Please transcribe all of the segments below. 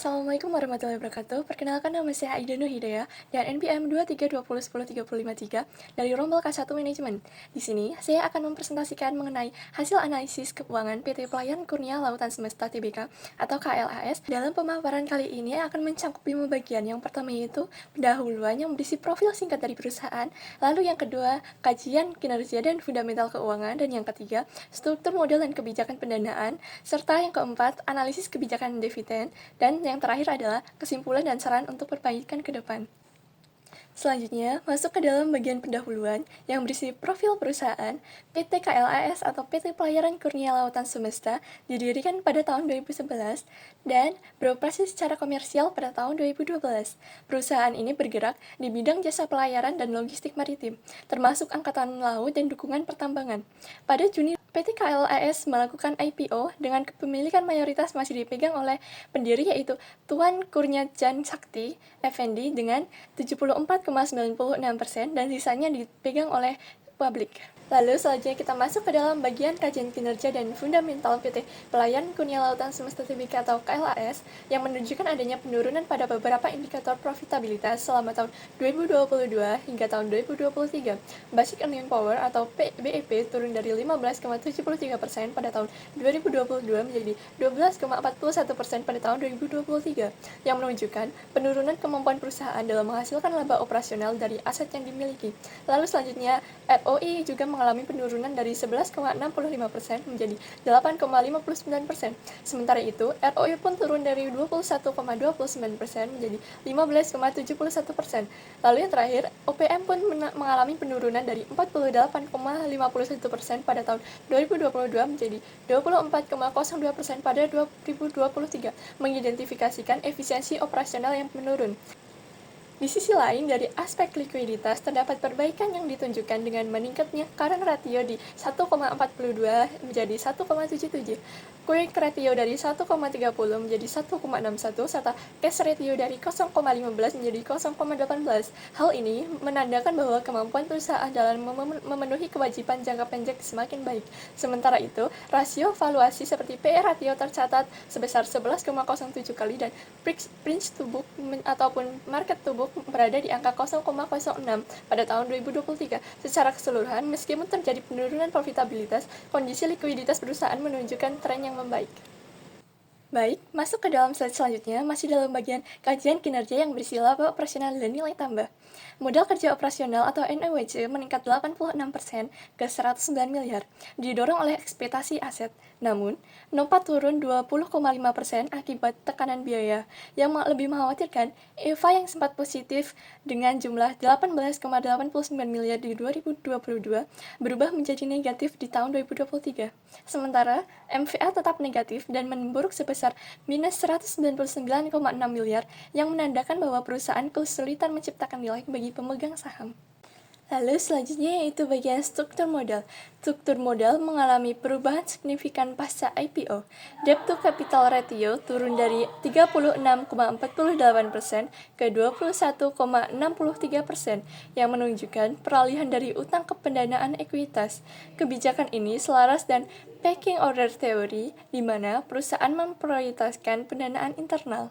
Assalamualaikum warahmatullahi wabarakatuh. Perkenalkan nama saya Aida Nur Hidayah dan NPM 2320103053 dari Rombel K1 Manajemen. Di sini, saya akan mempresentasikan mengenai hasil analisis keuangan PT Pelayan Kurnia Lautan Semesta Tbk atau KLAS. Dalam pemaparan kali ini akan mencakup 5 bagian. Yang pertama yaitu pendahuluan yang berisi profil singkat dari perusahaan, lalu yang kedua, kajian kinerja dan fundamental keuangan, dan yang ketiga, struktur modal dan kebijakan pendanaan, serta yang keempat, analisis kebijakan dividen, dan yang terakhir adalah kesimpulan dan saran untuk perbaikan ke depan. Selanjutnya, masuk ke dalam bagian pendahuluan yang berisi profil perusahaan. PT KLAS atau PT Pelayaran Kurnia Lautan Semesta didirikan pada tahun 2011 dan beroperasi secara komersial pada tahun 2012. Perusahaan ini bergerak di bidang jasa pelayaran dan logistik maritim, termasuk angkatan laut dan dukungan pertambangan. Pada Juni, PT KLAS melakukan IPO dengan kepemilikan mayoritas masih dipegang oleh pendiri yaitu Tuan Kurniawan Sakti Effendi dengan 74,96% dan sisanya dipegang oleh publik. Lalu selanjutnya kita masuk ke dalam bagian kajian kinerja dan fundamental PT Pelayan Kurnia Lautan Semesta Tbk atau KLAS yang menunjukkan adanya penurunan pada beberapa indikator profitabilitas selama tahun 2022 hingga tahun 2023. Basic Earning Power atau BEP turun dari 15,73% pada tahun 2022 menjadi 12,41% pada tahun 2023 yang menunjukkan penurunan kemampuan perusahaan dalam menghasilkan laba operasional dari aset yang dimiliki. Lalu selanjutnya ROI juga mengalami penurunan dari 11,65% menjadi 8,59%. Sementara itu, ROE pun turun dari 21,29% menjadi 15,71%. Lalu yang terakhir, OPM pun mengalami penurunan dari 48,51% pada tahun 2022 menjadi 24,02% pada 2023, mengidentifikasikan efisiensi operasional yang menurun. Di sisi lain, dari aspek likuiditas, terdapat perbaikan yang ditunjukkan dengan meningkatnya current ratio di 1,42 menjadi 1,77, quick ratio dari 1,30 menjadi 1,61, serta cash ratio dari 0,15 menjadi 0,18. Hal ini menandakan bahwa kemampuan perusahaan dalam memenuhi kewajiban jangka pendek semakin baik. Sementara itu, rasio valuasi seperti PE ratio tercatat sebesar 11,07 kali dan Prince to book ataupun market to book berada di angka 0,06 pada tahun 2023. Secara keseluruhan, meskipun terjadi penurunan profitabilitas, kondisi likuiditas perusahaan menunjukkan tren yang membaik. Baik, masuk ke dalam slide selanjutnya, masih dalam bagian kajian kinerja yang berisi laba operasional dan nilai tambah. Modal kerja operasional atau NOWC meningkat 86% ke 109 miliar, didorong oleh ekspektasi aset. Namun, NOPAT turun 20,5% akibat tekanan biaya. Yang lebih mengkhawatirkan, EVA yang sempat positif dengan jumlah 18,89 miliar di 2022 berubah menjadi negatif di tahun 2023. Sementara, MVA tetap negatif dan memburuk sebesar minus 199,6 miliar yang menandakan bahwa perusahaan kesulitan menciptakan nilai bagi pemegang saham. Lalu selanjutnya yaitu bagian struktur modal. Struktur modal mengalami perubahan signifikan pasca IPO. Debt to capital ratio turun dari 36,48% ke 21,63% yang menunjukkan peralihan dari utang ke pendanaan ekuitas. Kebijakan ini selaras dan pecking order theory di mana perusahaan memprioritaskan pendanaan internal,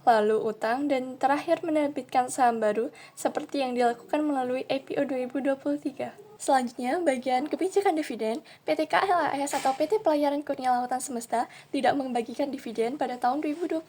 lalu utang, dan terakhir menerbitkan saham baru seperti yang dilakukan melalui IPO 2023. Selanjutnya, bagian kebijakan dividen, PT KLAS atau PT Pelayaran Kurnia Lautan Semesta tidak membagikan dividen pada tahun 2022.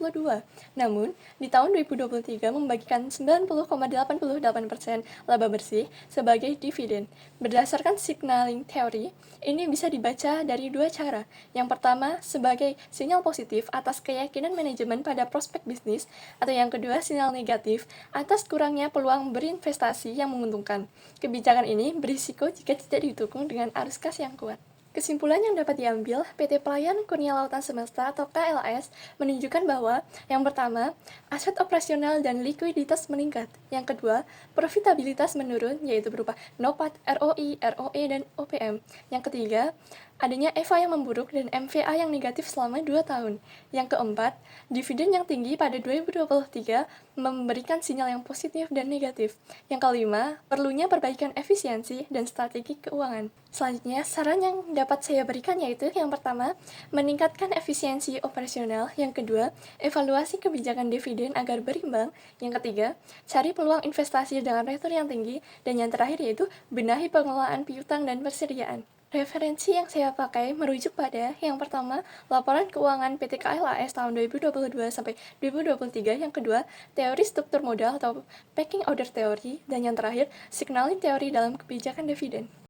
Namun, di tahun 2023 membagikan 90,88% laba bersih sebagai dividen. Berdasarkan signaling theory, ini bisa dibaca dari dua cara. Yang pertama, sebagai sinyal positif atas keyakinan manajemen pada prospek bisnis, atau yang kedua, sinyal negatif atas kurangnya peluang berinvestasi yang menguntungkan. Kebijakan ini berisiko jika tidak didukung dengan arus kas yang kuat. Kesimpulan yang dapat diambil, PT Pelayan Kurnia Lautan Semesta atau KLAS menunjukkan bahwa yang pertama, aset operasional dan likuiditas meningkat. Yang kedua, profitabilitas menurun, yaitu berupa NOPAT, ROI, ROE, dan OPM. Yang ketiga, adanya EVA yang memburuk dan MVA yang negatif selama 2 tahun. Yang keempat, dividen yang tinggi pada 2023 memberikan sinyal yang positif dan negatif. Yang kelima, perlunya perbaikan efisiensi dan strategi keuangan. Selanjutnya, saran yang dapat saya berikan yaitu yang pertama, meningkatkan efisiensi operasional. Yang kedua, evaluasi kebijakan dividen agar berimbang. Yang ketiga, cari peluang investasi dengan return yang tinggi. Dan yang terakhir yaitu benahi pengelolaan piutang dan persediaan. Referensi yang saya pakai merujuk pada yang pertama, laporan keuangan PT KLAS tahun 2022 sampai 2023, yang kedua, teori struktur modal atau pecking order teori, dan yang terakhir, signaling teori dalam kebijakan dividen.